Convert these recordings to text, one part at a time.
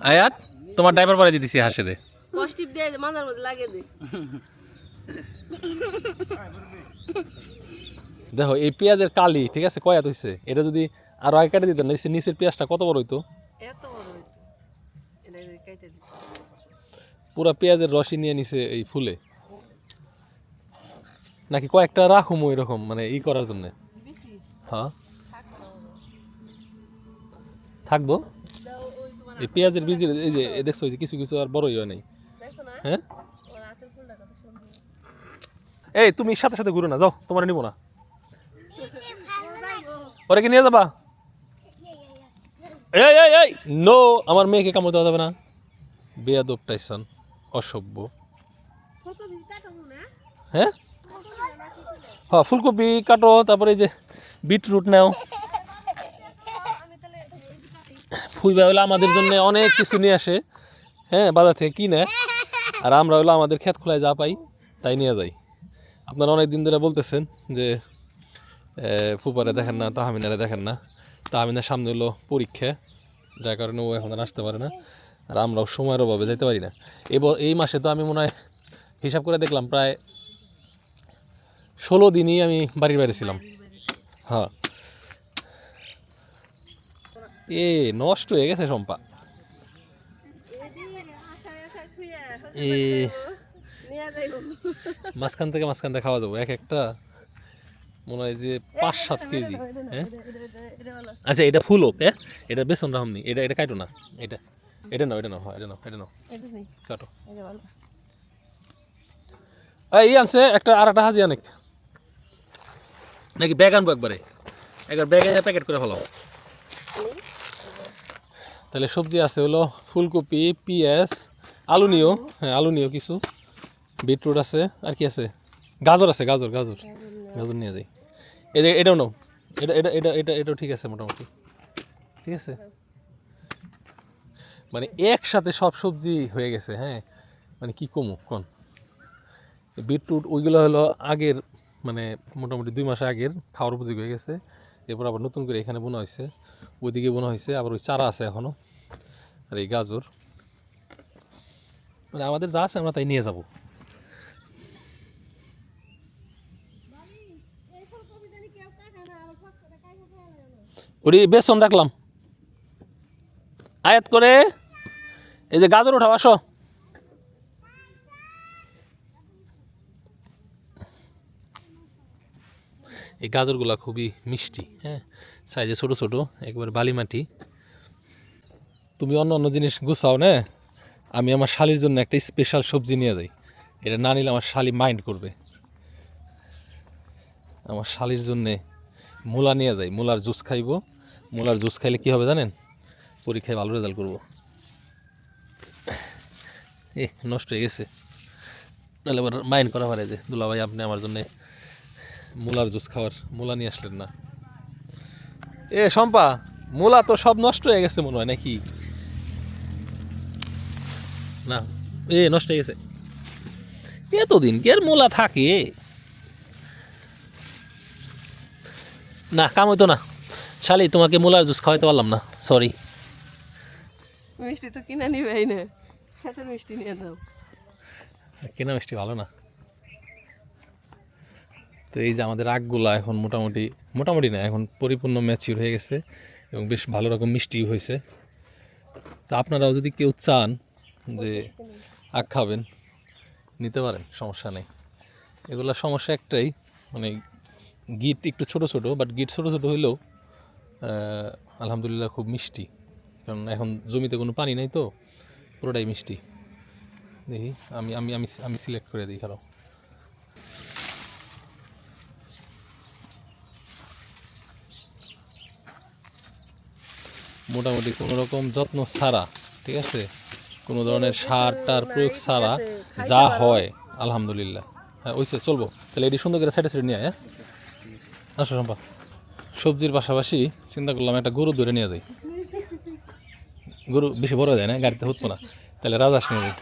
আয়াত তোমার ড্রাইভার পরে দিতেছি হাসে দে কষ্টিপ দিয়ে মাথার মধ্যে লাগিয়ে দে। দেখো এই পেঁয়াজের কালি ঠিক আছে কয়াত হইছে এটা যদি আরো আগে কেটে দিতেন নিচের পেঁয়াজটা কত বড় হইতো এত বড় হইতো এটা কেটে দিতে পুরা পেঁয়াজের রসই নিয়ে নিছে এই ফুলে নাকি কয়েকটা রাখুমো এরকম মানে ই করার জন্য বেশি হ্যাঁ থাকবো এই পেঁয়াজের বীজ এই যে দেখছো এই যে কিছু কিছু আর বড়ই হয় নাই দেখছো না হ্যাঁ ওর হাতের ফুলটা কত সুন্দর। এই তুমি সাথে সাথে ঘুরো না যাও তোমার নিবো না ওরে কি নিয়ে যাবা এই এই এই নো আমার মেয়েকে কামড় দেওয়া যাবে না বেয়াদব টাইসন অসভ্য হ্যাঁ হ্যাঁ ফুলকপি কাটো তারপরে এই যে বিটরুট নাও ফুইবা হলো আমাদের জন্য অনেক কিছু নিয়ে আসে হ্যাঁ বাজার থেকে কিনে আর আমরা হলো আমাদের ক্ষেত খোলায় যা পাই তাই নিয়ে যাই আপনারা অনেক দিন ধরে বলতেছেন যে ফুপারে দেখেন না তাহমিনারে দেখেন না তাহমিনার সামনে হলো পরীক্ষা যার কারণে ও এখন আর আসতে পারে না আর আমরাও সময়ের অভাবে যেতে পারি না এই মাসে তো আমি মনে হয় হিসাব করে দেখলাম প্রায় 16 দিনই আমি বাড়ির বাইরে ছিলাম হ্যাঁ এ নষ্ট হয়ে গেছে সম্পা এ মাঝখান থেকে খাওয়া যাবো এক একটা মনে হয় যে 5-7 কেজি হ্যাঁ আচ্ছা এটা ফুল হোক হ্যাঁ এটা বেসন রাহমনি এটা এটা কাটো না এটা এটা নাও এটা নাও হ্যাঁ এটা নাও কাটো এই আনছে একটা আর একটা হাজি অনেক নাকি ব্যাগ আনবো একবার ব্যাগ এনে প্যাকেট করে ফেলাও তাহলে সবজি আছে হলো ফুলকপি পেঁয়াজ আলু নিও হ্যাঁ আলু নিও কিছু বিটরুট আছে আর কি আছে গাজর আছে গাজর নিয়ে যাই এটাও নাও এটাও ঠিক আছে মোটামুটি ঠিক আছে মানে একসাথে সব সবজি হয়ে গেছে হ্যাঁ মানে কি কমু কোন বিটরুট ওইগুলো হলো আগের মানে মোটামুটি 2 মাস আগের খাওয়ার উপযোগী হয়ে গেছে এরপর আবার নতুন করে এখানে বোনা হয়েছে ওইদিকে বোনা হয়েছে আবার ওই চারা আছে এখনও আর এই গাজর মানে আমাদের যা আছে আমরা তাই নিয়ে যাব ওটি বেসন রাখলাম আয়াত করে এই যে গাজর উঠাও আসো এই গাজরগুলা খুবই মিষ্টি হ্যাঁ সাইজে ছোট ছোট একবারে বালি মাটি তুমি অন্য অন্য জিনিস গুছাও না আমি আমার শালির জন্য একটা স্পেশাল সবজি নিয়ে যাই এটা না নিলে আমার শালি মাইন্ড করবে আমার শালির জন্যে মূলা নিয়ে যাই মূলার জুস খাইবো মূলার জুস খাইলে কী হবে জানেন পরীক্ষায় ভালো রেজাল্ট করবো নষ্ট হয়ে গেছে তাহলে এবার মাইন্ড করা পারে যে দুলা ভাই আপনি আমার জন্যে মূলার জুস খাওয়ার মূলা নিয়ে আসলেন না শম্পা মূলা তো সব নষ্ট হয়ে গেছে মনে হয় নাকি না নষ্ট হয়ে গেছে এতদিন কি আর মূলা থাকে না কাম হইতো না শালি তোমাকে মূলার জুস খাওয়াইতে পারলাম না সরি মিষ্টি তো কিনে নিবেই না খেতের মিষ্টি নিয়ে দাও কেনা মিষ্টি ভালো না তো এই যে আমাদের আগগুলা এখন মোটামুটি না এখন পরিপূর্ণ ম্যাচিউর হয়ে গেছে এবং বেশ ভালো রকম মিষ্টি হয়েছে তো আপনারাও যদি কেউ চান যে আগ খাবেন নিতে পারেন সমস্যা নেই এগুলা সমস্যা একটাই মানে গিট একটু ছোট ছোট বাট গিট ছোট ছোট হইলেও আলহামদুলিল্লাহ খুব মিষ্টি কারণ এখন জমিতে কোনো পানি নেই তো পুরোটাই মিষ্টি দেখি আমি আমি আমি আমি সিলেক্ট করে দিই খারাপ মোটামুটি কোনো রকম যত্ন ছাড়া ঠিক আছে কোনো ধরনের সার টার প্রয়োগ ছাড়া যা হয় আলহামদুলিল্লাহ হ্যাঁ ওইসে চলবো তাহলে এটি সুন্দর করে সাইডে নিয়ে হ্যাঁ আসো সম্পা সবজির পাশাপাশি চিন্তা করলাম একটা গরু ধরে নিয়ে যাই গরু বেশি বড় যায় না গাড়িতে হতো না তাহলে রাজাস নিয়ে যাই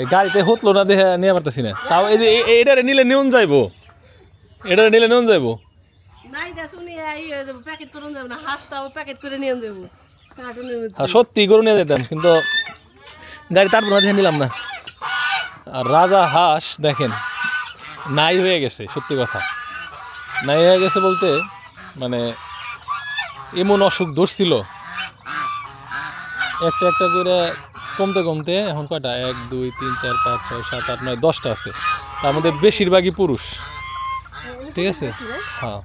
এই গাড়িতে হতলো না দেখে নিয়ে পারতেছি না তাও এই যে এটারে নিলে নিউন যাইবো নাই দা শুনি প্যাকেট করে যাবো না হাঁসটাও প্যাকেট করে নিয়ে যাবো কার্টুনের মধ্যে হ্যাঁ সত্যি গরু নিয়ে যেতাম, কিন্তু গাড়ি তারপর দেখে নিলাম না। আর রাজা হাঁস দেখেন নাই হয়ে গেছে, সত্যি কথা নাই হয়ে গেছে বলতে মানে এমন অসুখ ধরছিল একটা একটা করে কমতে কমতে এখন কয়টা 1 2 3 4 5 6 7 8 9 10টা আছে, তার মধ্যে বেশিরভাগই পুরুষ। ঠিক আছে, হ্যাঁ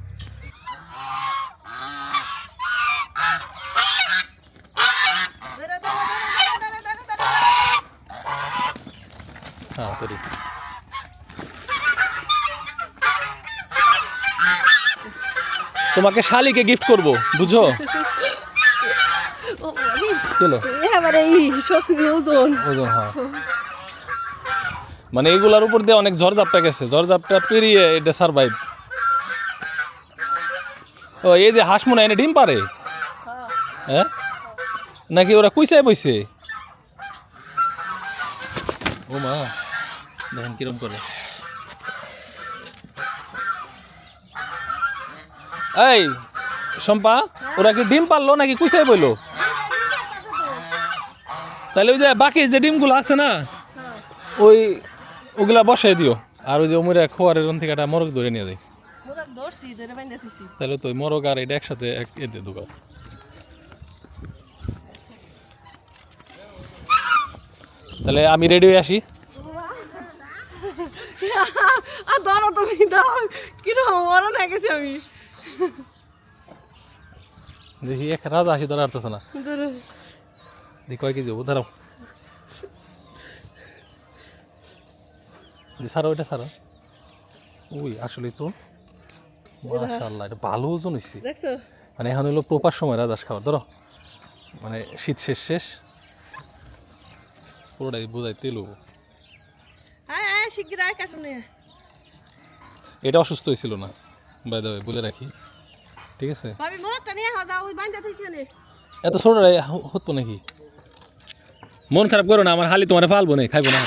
হ্যাঁ তৈরি। তোমাকে শালিকে গিফট করব, বুঝো? চলো এবারে এই শক্তি ওজন ওজন, হ্যাঁ মানে এগুলার উপর দিয়ে অনেক ঝড়ঝাপটা গেছে, ঝড়ঝাপটা পেরিয়ে এটা সারভাইভ। ও এই যে হাঁস মনে হয় এনে ডিম পারে, হ্যাঁ নাকি ওরা কুইসায় বইছে? ও মা দেখেন কিরম করে। এই শম্পা, ওরা কি ডিম পারলো নাকি কুইসায় বইলো? তাহলে ওই যে বাকি যে ডিমগুলো আছে না ওগুলা বসাই দিও, আর ওই যে ওমরে খোয়ারের থেকে একটা মরক ধরে নিয়ে যায়, মোরা দর্শি ধরে বাইন্দা থইছি তাহলে তো ওই মরক আর এটা একসাথে এতে ঢুকাও। তাহলে আমি রেডি হয়ে আসি। আর ধরো তুমি দাও, কিরকম মরণ হয়ে গেছি আমি। দেখি এক রাজা আসি ধরা আসতেছে না, ধরো দেখি কয় কেজি হবো, দাঁড়াও যে সারা ওইটা সারা। ওই আসলে তো মাশাআল্লাহ এটা ভালো ওজন হয়েছে, দেখছো মানে এখন হলো প্রপার সময় রাজাস খাবার। ধরো মানে শীত শেষ শেষ পুরোটাই বোঝাই তেল হবো। হ্যাঁ শিগগির আয় কার্টুনে। এটা অসুস্থ হয়েছিল না, বাই দ্য ওয়ে বলে রাখি, ঠিক আছে? ভাবি মোরগটা নিয়ে যাও, ওই বাইন্দা থইছি নে। এত ছোটরাই হতো নাকি? মন খারাপ করো না, আমার হালি তোমার পালবো না, খাইবো না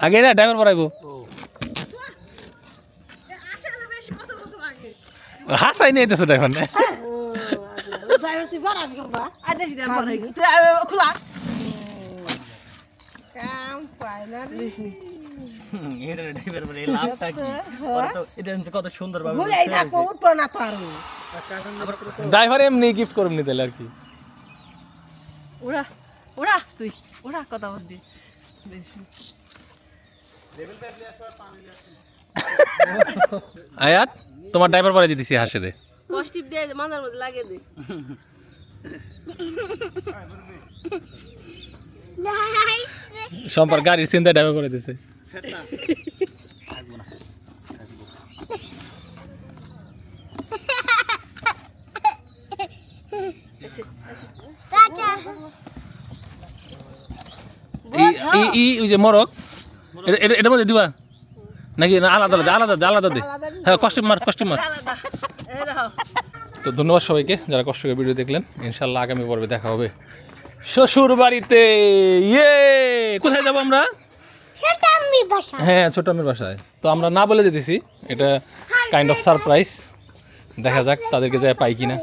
আগে না ড্রাইভার পড়াইবো। আসলে বেশি বছর বছর আগে হাসাই নিয়ে যেতেছো ড্রাইভার না? ড্রাইভার তুই বাড়াবি বাবা, আজ দেখি ড্রাইভার তুই খোলা কাম পাইলা দিসনি। এটা ড্রাইভার বলে লাভটা কি? এটা হচ্ছে কত সুন্দর ভাবে ভুলে থাকো, উঠবো না তো আর। ড্রাইভার এমনি গিফট করবনি তাহলে আর কি। ওরা ওরা তুই ওরা কথা বলবি আয়াত তোমার ড্রাইভার পরে দিতেছি হাসে দে। পজিটিভ দিয়ে মাথার মধ্যে লাগিয়ে দে। সম্পর্ক গাড়ির চিন্তা ড্রাইভার করে দিছে। ওই যে মরক এটার মধ্যে দিবা নাকি না আলাদা আলাদা আলাদা আলাদা দে? হ্যাঁ কস্টিউম মার কস্টিউম মার। তো ধন্যবাদ সবাইকে যারা কষ্ট করে ভিডিও দেখলেন। ইনশাল্লাহ আগামী পর্বে দেখা হবে শ্বশুর বাড়িতে। ইয়ে কোথায় যাবো আমরা? হ্যাঁ ছোট আম্মির বাসায়। তো আমরা না বলে যেতেছি, এটা কাইন্ড অফ সারপ্রাইজ, দেখা যাক তাদেরকে যায় পাই কিনা।